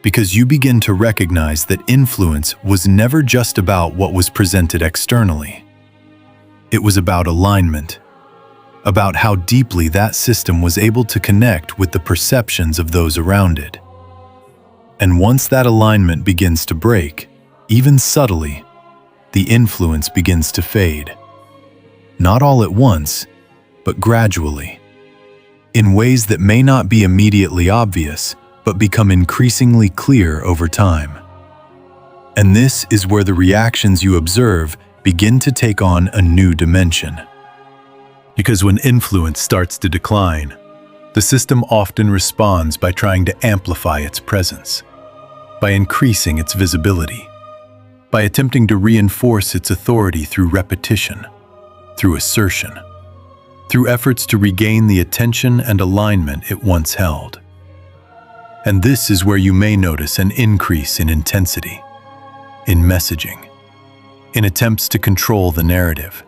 Because you begin to recognize that influence was never just about what was presented externally. It was about alignment, about how deeply that system was able to connect with the perceptions of those around it. And once that alignment begins to break, even subtly, the influence begins to fade. Not all at once, but gradually, in ways that may not be immediately obvious, but become increasingly clear over time. And this is where the reactions you observe begin to take on a new dimension. Because when influence starts to decline, the system often responds by trying to amplify its presence, by increasing its visibility, by attempting to reinforce its authority through repetition, through assertion, through efforts to regain the attention and alignment it once held. And this is where you may notice an increase in intensity, in messaging, in attempts to control the narrative,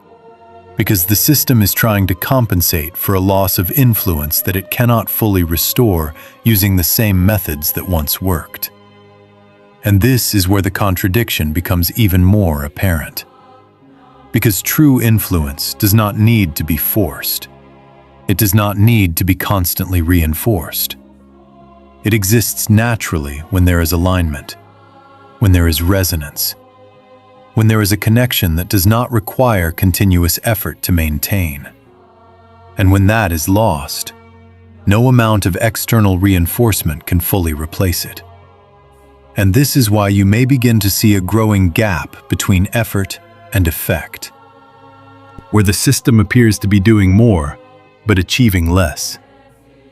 because the system is trying to compensate for a loss of influence that it cannot fully restore using the same methods that once worked. And this is where the contradiction becomes even more apparent. Because true influence does not need to be forced. It does not need to be constantly reinforced. It exists naturally when there is alignment, when there is resonance, when there is a connection that does not require continuous effort to maintain. And when that is lost, no amount of external reinforcement can fully replace it. And this is why you may begin to see a growing gap between effort and effect, where the system appears to be doing more, but achieving less,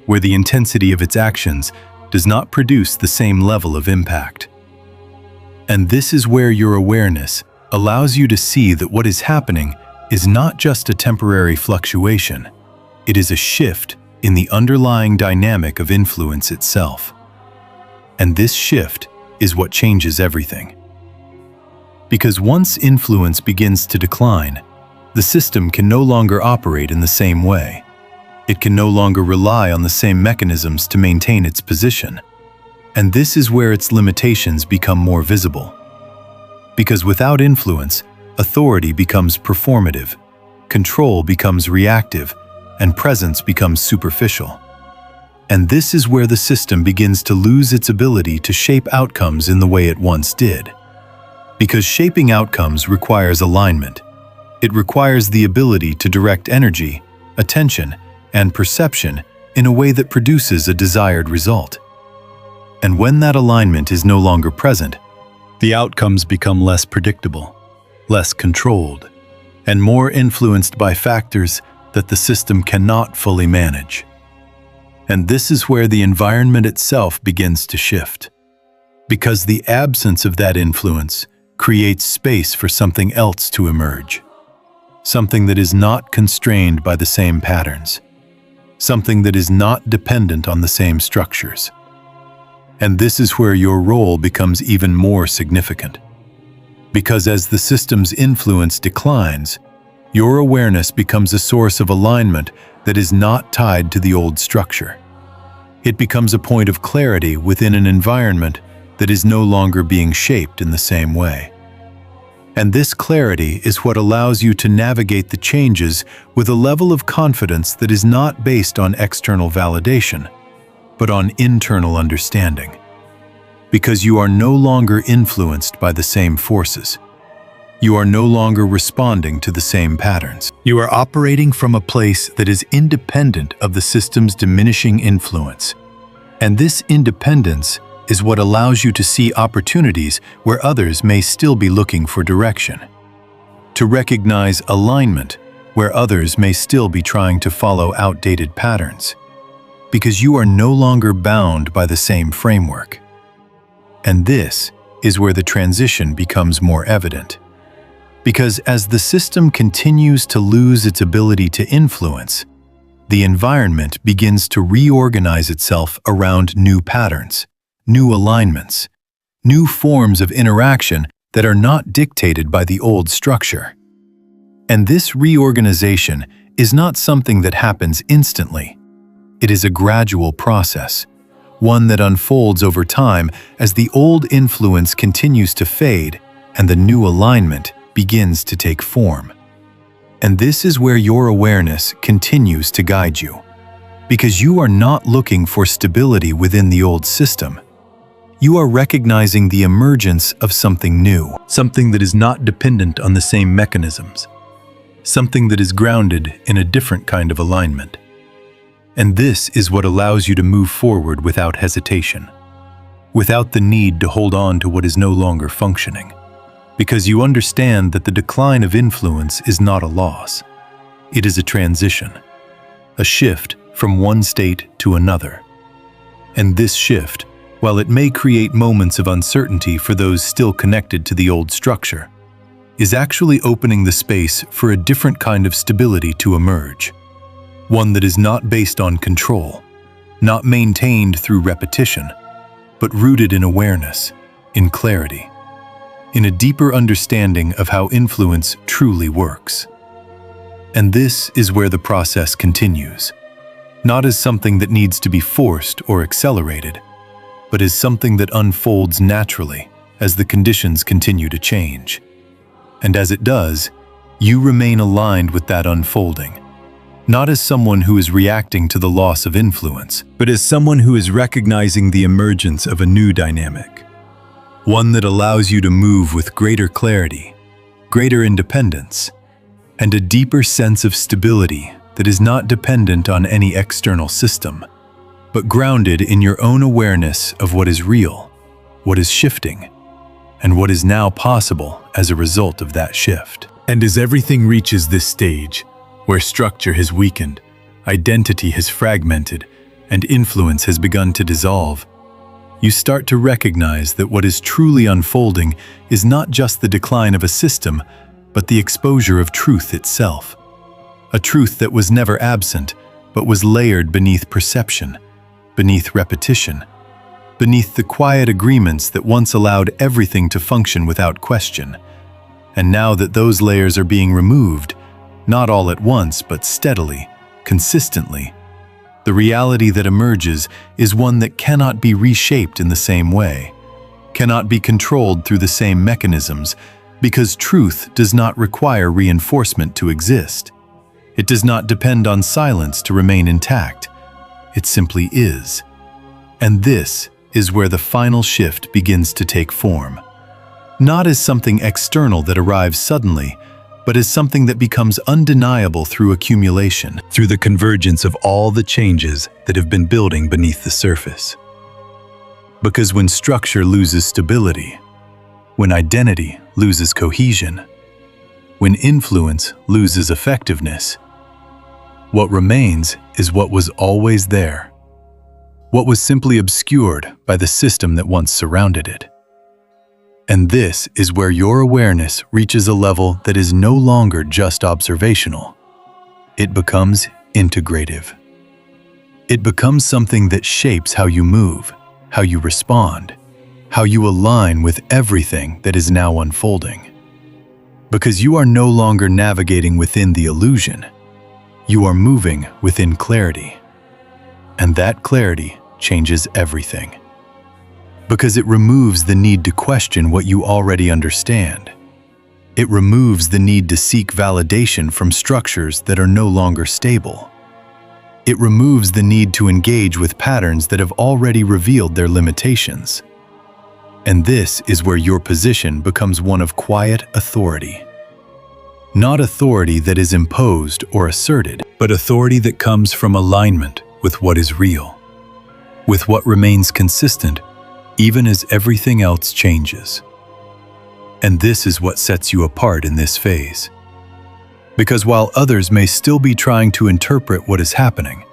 where the intensity of its actions does not produce the same level of impact. And this is where your awareness allows you to see that what is happening is not just a temporary fluctuation, it is a shift in the underlying dynamic of influence itself. And this shift is what changes everything. Because once influence begins to decline, the system can no longer operate in the same way. It can no longer rely on the same mechanisms to maintain its position. And this is where its limitations become more visible. Because without influence, authority becomes performative, control becomes reactive, and presence becomes superficial. And this is where the system begins to lose its ability to shape outcomes in the way it once did. Because shaping outcomes requires alignment. It requires the ability to direct energy, attention, and perception in a way that produces a desired result. And when that alignment is no longer present, the outcomes become less predictable, less controlled, and more influenced by factors that the system cannot fully manage. And this is where the environment itself begins to shift. Because the absence of that influence creates space for something else to emerge. Something that is not constrained by the same patterns. Something that is not dependent on the same structures. And this is where your role becomes even more significant. Because as the system's influence declines, your awareness becomes a source of alignment that is not tied to the old structure. It becomes a point of clarity within an environment that is no longer being shaped in the same way. And this clarity is what allows you to navigate the changes with a level of confidence that is not based on external validation, but on internal understanding. Because you are no longer influenced by the same forces. You are no longer responding to the same patterns. You are operating from a place that is independent of the system's diminishing influence. And this independence is what allows you to see opportunities where others may still be looking for direction. To recognize alignment where others may still be trying to follow outdated patterns. Because you are no longer bound by the same framework. And this is where the transition becomes more evident. Because as the system continues to lose its ability to influence, the environment begins to reorganize itself around new patterns, new alignments, new forms of interaction that are not dictated by the old structure. And this reorganization is not something that happens instantly. It is a gradual process, one that unfolds over time as the old influence continues to fade and the new alignment begins to take form. And this is where your awareness continues to guide you, because you are not looking for stability within the old system. You are recognizing the emergence of something new, something that is not dependent on the same mechanisms, something that is grounded in a different kind of alignment. And this is what allows you to move forward without hesitation, without the need to hold on to what is no longer functioning, because you understand that the decline of influence is not a loss. It is a transition, a shift from one state to another. And this shift, while it may create moments of uncertainty for those still connected to the old structure, is actually opening the space for a different kind of stability to emerge. One that is not based on control, not maintained through repetition, but rooted in awareness, in clarity, in a deeper understanding of how influence truly works. And this is where the process continues, not as something that needs to be forced or accelerated, but as something that unfolds naturally as the conditions continue to change. And as it does, you remain aligned with that unfolding, not as someone who is reacting to the loss of influence, but as someone who is recognizing the emergence of a new dynamic, one that allows you to move with greater clarity, greater independence, and a deeper sense of stability that is not dependent on any external system, but grounded in your own awareness of what is real, what is shifting, and what is now possible as a result of that shift. And as everything reaches this stage, where structure has weakened, identity has fragmented, and influence has begun to dissolve, you start to recognize that what is truly unfolding is not just the decline of a system, but the exposure of truth itself. A truth that was never absent, but was layered beneath perception, beneath repetition, beneath the quiet agreements that once allowed everything to function without question. And now that those layers are being removed, not all at once, but steadily, consistently, the reality that emerges is one that cannot be reshaped in the same way, cannot be controlled through the same mechanisms, because truth does not require reinforcement to exist. It does not depend on silence to remain intact. It simply is. And this is where the final shift begins to take form. Not as something external that arrives suddenly, but as something that becomes undeniable through accumulation, through the convergence of all the changes that have been building beneath the surface. Because when structure loses stability, when identity loses cohesion, when influence loses effectiveness, what remains is what was always there, what was simply obscured by the system that once surrounded it. And this is where your awareness reaches a level that is no longer just observational. It becomes integrative. It becomes something that shapes how you move, how you respond, how you align with everything that is now unfolding. Because you are no longer navigating within the illusion. You are moving within clarity. And that clarity changes everything. Because it removes the need to question what you already understand. It removes the need to seek validation from structures that are no longer stable. It removes the need to engage with patterns that have already revealed their limitations. And this is where your position becomes one of quiet authority. Not authority that is imposed or asserted, but authority that comes from alignment with what is real, with what remains consistent even as everything else changes. And this is what sets you apart in this phase. Because while others may still be trying to interpret what is happening,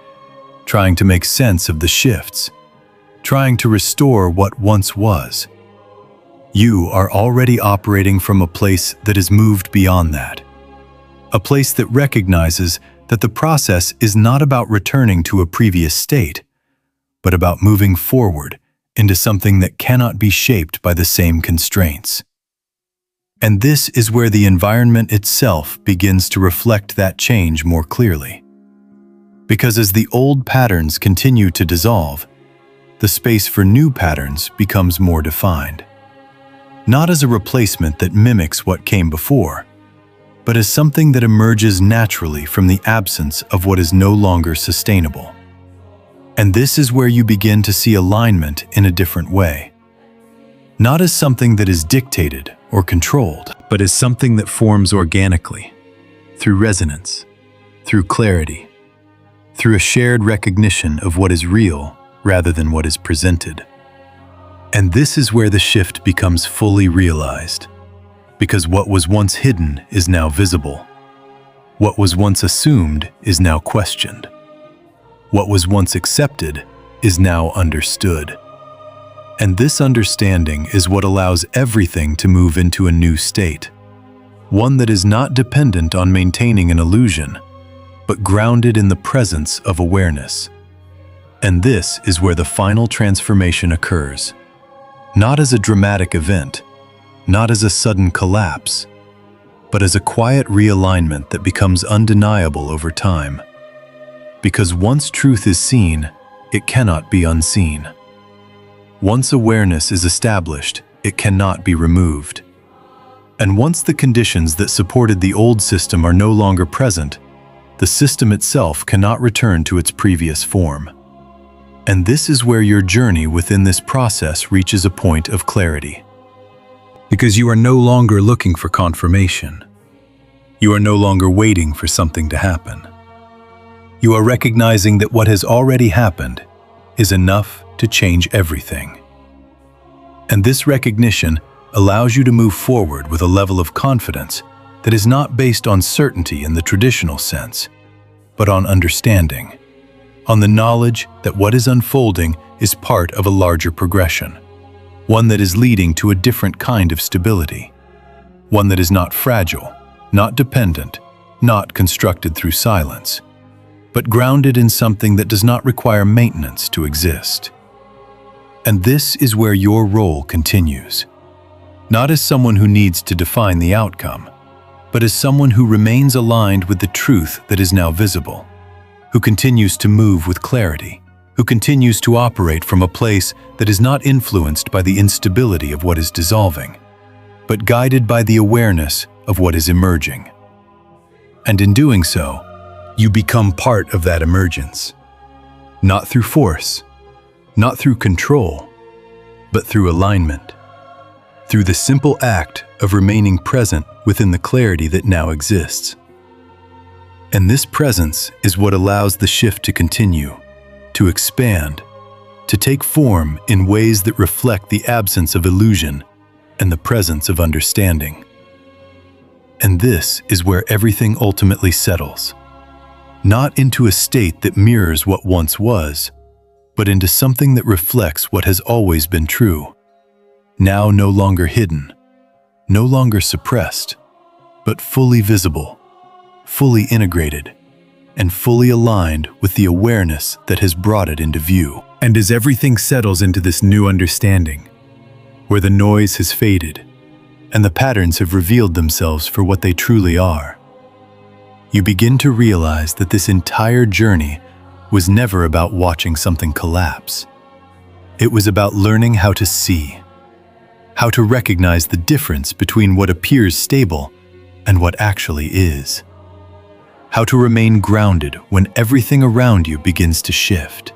trying to make sense of the shifts, trying to restore what once was, You are already operating from a place that has moved beyond that. A place that recognizes that the process is not about returning to a previous state, but about moving forward into something that cannot be shaped by the same constraints. And this is where the environment itself begins to reflect that change more clearly. Because as the old patterns continue to dissolve, the space for new patterns becomes more defined. Not as a replacement that mimics what came before, but as something that emerges naturally from the absence of what is no longer sustainable. And this is where you begin to see alignment in a different way. Not as something that is dictated or controlled, but as something that forms organically, through resonance, through clarity, through a shared recognition of what is real rather than what is presented. And this is where the shift becomes fully realized, because what was once hidden is now visible. What was once assumed is now questioned. What was once accepted is now understood. And this understanding is what allows everything to move into a new state, one that is not dependent on maintaining an illusion, but grounded in the presence of awareness. And this is where the final transformation occurs, not as a dramatic event, not as a sudden collapse, but as a quiet realignment that becomes undeniable over time. Because once truth is seen, it cannot be unseen. Once awareness is established, it cannot be removed. And once the conditions that supported the old system are no longer present, the system itself cannot return to its previous form. And this is where your journey within this process reaches a point of clarity. Because you are no longer looking for confirmation. You are no longer waiting for something to happen. You are recognizing that what has already happened is enough to change everything. And this recognition allows you to move forward with a level of confidence that is not based on certainty in the traditional sense, but on understanding, on the knowledge that what is unfolding is part of a larger progression, one that is leading to a different kind of stability, one that is not fragile, not dependent, not constructed through silence, but grounded in something that does not require maintenance to exist. And this is where your role continues, not as someone who needs to define the outcome, but as someone who remains aligned with the truth that is now visible, who continues to move with clarity, who continues to operate from a place that is not influenced by the instability of what is dissolving, but guided by the awareness of what is emerging. And in doing so, you become part of that emergence, not through force, not through control, but through alignment, through the simple act of remaining present within the clarity that now exists. And this presence is what allows the shift to continue, to expand, to take form in ways that reflect the absence of illusion and the presence of understanding. And this is where everything ultimately settles, not into a state that mirrors what once was, but into something that reflects what has always been true, now no longer hidden, no longer suppressed, but fully visible, fully integrated, and fully aligned with the awareness that has brought it into view. And as everything settles into this new understanding, where the noise has faded and the patterns have revealed themselves for what they truly are, you begin to realize that this entire journey was never about watching something collapse. It was about learning how to see, how to recognize the difference between what appears stable and what actually is, how to remain grounded when everything around you begins to shift.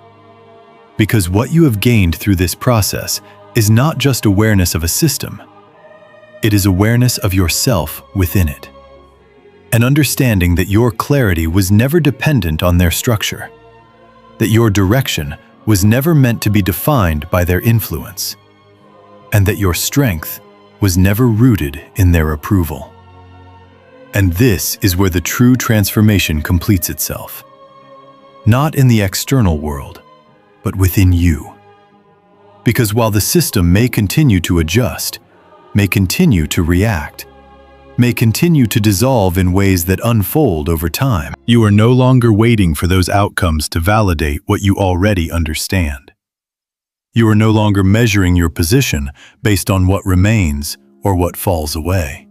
Because what you have gained through this process is not just awareness of a system, it is awareness of yourself within it. An understanding that your clarity was never dependent on their structure, that your direction was never meant to be defined by their influence, and that your strength was never rooted in their approval. And this is where the true transformation completes itself, not in the external world, but within you. Because while the system may continue to adjust, may continue to react, may continue to dissolve in ways that unfold over time. You are no longer waiting for those outcomes to validate what you already understand. You are no longer measuring your position based on what remains or what falls away.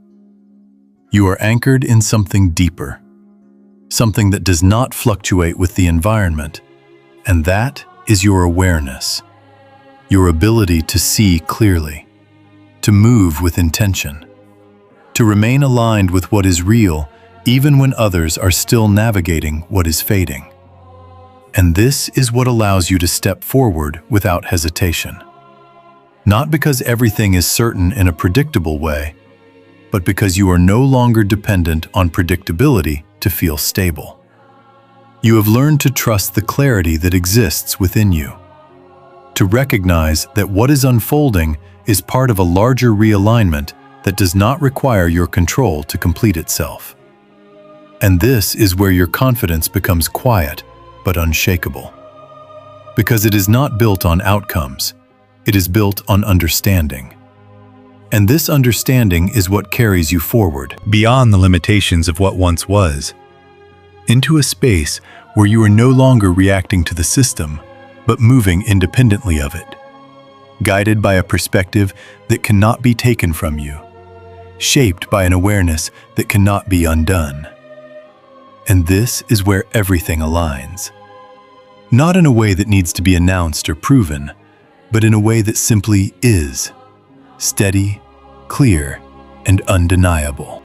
You are anchored in something deeper, something that does not fluctuate with the environment, and that is your awareness, your ability to see clearly, to move with intention, to remain aligned with what is real even when others are still navigating what is fading. And this is what allows you to step forward without hesitation. Not because everything is certain in a predictable way, but because you are no longer dependent on predictability to feel stable. You have learned to trust the clarity that exists within you, to recognize that what is unfolding is part of a larger realignment that does not require your control to complete itself. And this is where your confidence becomes quiet but unshakable. Because it is not built on outcomes, it is built on understanding. And this understanding is what carries you forward, beyond the limitations of what once was, into a space where you are no longer reacting to the system, but moving independently of it, guided by a perspective that cannot be taken from you, shaped by an awareness that cannot be undone. And this is where everything aligns. Not in a way that needs to be announced or proven, but in a way that simply is, steady, clear, and undeniable.